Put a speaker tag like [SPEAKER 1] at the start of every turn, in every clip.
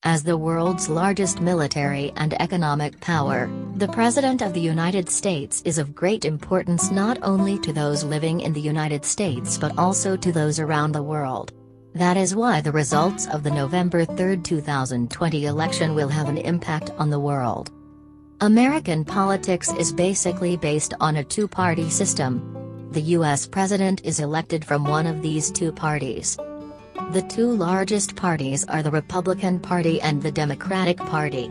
[SPEAKER 1] As the world's largest military and economic power, the President of the United States is of great importance not only to those living in the United States but also to those around the world. That is why the results of the November 3, 2020 election will have an impact on the world. American politics is basically based on a two-party system. The U.S. president is elected from one of these two parties. The two largest parties are the Republican Party and the Democratic Party.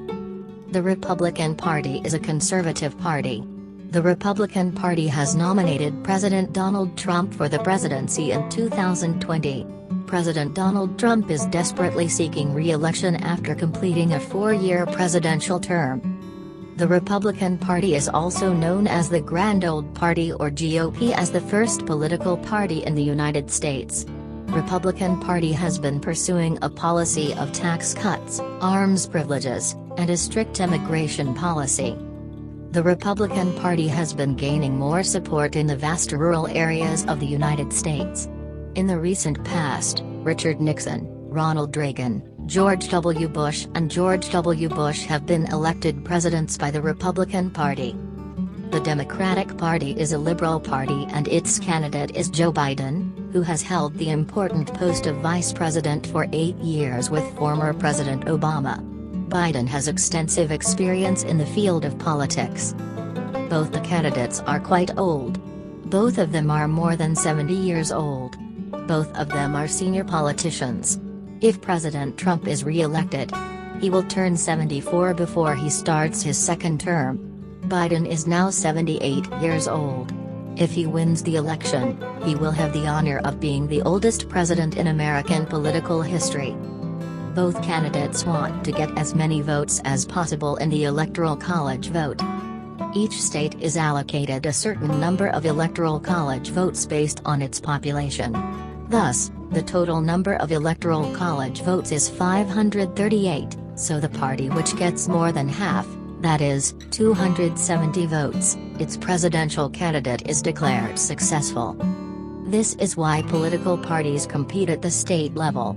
[SPEAKER 1] The Republican Party is a conservative party. The Republican Party has nominated President Donald Trump for the presidency in 2020. President Donald Trump is desperately seeking re-election after completing a 4-year presidential term. The Republican Party is also known as the Grand Old Party or GOP as the first political party in the United States. Republican Party has been pursuing a policy of tax cuts, arms privileges, and a strict immigration policy. The Republican Party has been gaining more support in the vast rural areas of the United States. In the recent past, Richard Nixon, Ronald Reagan, George W. Bush and George W. Bush have been elected presidents by the Republican Party. The Democratic Party is a liberal party and its candidate is Joe Biden, who has held the important post of vice president for 8 years with former President Obama. Biden has extensive experience in the field of politics. Both the candidates are quite old. Both of them are more than 70 years old. Both of them are senior politicians. If President Trump is re-elected, he will turn 74 before he starts his second term. Biden is now 78 years old. If he wins the election, he will have the honor of being the oldest president in American political history. Both candidates want to get as many votes as possible in the Electoral College vote. Each state is allocated a certain number of Electoral College votes based on its population. Thus, the total number of Electoral College votes is 538, so the party which gets more than half, that is, 270 votes, its presidential candidate is declared successful. This is why political parties compete at the state level.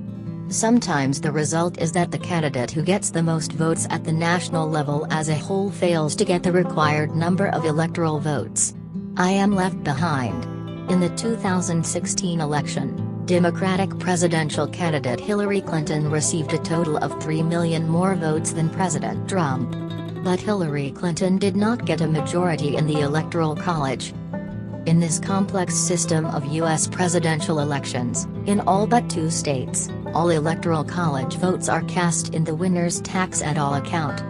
[SPEAKER 1] Sometimes the result is that the candidate who gets the most votes at the national level as a whole fails to get the required number of electoral votes. I am left behind. In the 2016 election, Democratic presidential candidate Hillary Clinton received a total of 3 million more votes than President Trump. But Hillary Clinton did not get a majority in the Electoral College. In this complex system of U.S. presidential elections, in all but 2 states, all Electoral College votes are cast in the winner's tax-at-all account.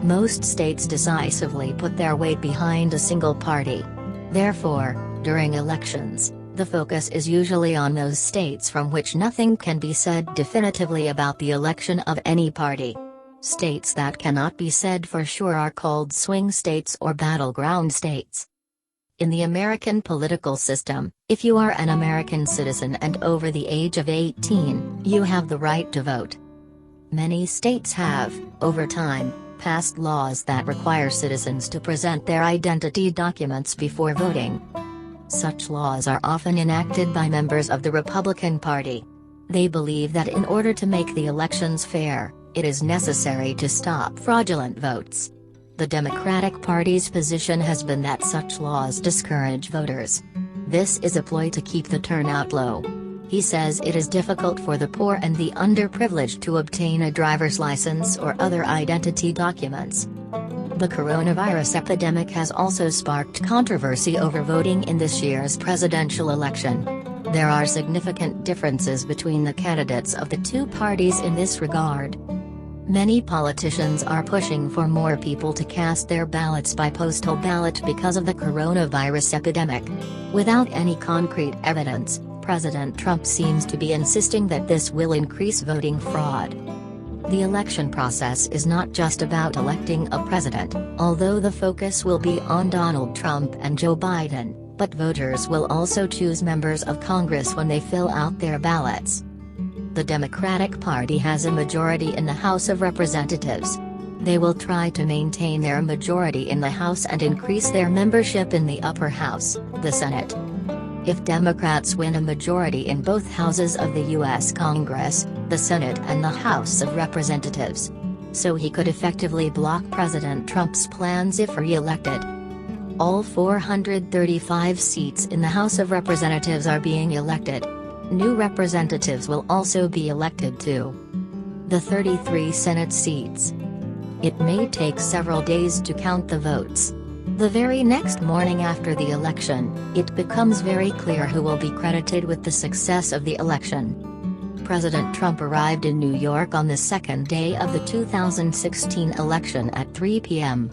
[SPEAKER 1] Most states decisively put their weight behind a single party. Therefore, during elections, the focus is usually on those states from which nothing can be said definitively about the election of any party. States that cannot be said for sure are called swing states or battleground states. In the American political system, if you are an American citizen and over the age of 18, you have the right to vote. Many states have, over time, passed laws that require citizens to present their identity documents before voting. Such laws are often enacted by members of the Republican Party. They believe that in order to make the elections fair, it is necessary to stop fraudulent votes. The Democratic Party's position has been that such laws discourage voters. This is a ploy to keep the turnout low. He says it is difficult for the poor and the underprivileged to obtain a driver's license or other identity documents. The coronavirus epidemic has also sparked controversy over voting in this year's presidential election. There are significant differences between the candidates of the two parties in this regard. Many politicians are pushing for more people to cast their ballots by postal ballot because of the coronavirus epidemic. Without any concrete evidence, President Trump seems to be insisting that this will increase voting fraud. The election process is not just about electing a president, although the focus will be on Donald Trump and Joe Biden, but voters will also choose members of Congress when they fill out their ballots. The Democratic Party has a majority in the House of Representatives. They will try to maintain their majority in the House and increase their membership in the upper house, the Senate. if Democrats win a majority in both houses of the U.S. Congress, the Senate and the House of Representatives. So he could effectively block President Trump's plans if re-elected. All 435 seats in the House of Representatives are being elected. New representatives will also be elected too. The 33 Senate seats. It may take several days to count the votes. The very next morning after the election, it becomes very clear who will be credited with the success of the election. President Trump arrived in New York on the second day of the 2016 election at 3 p.m.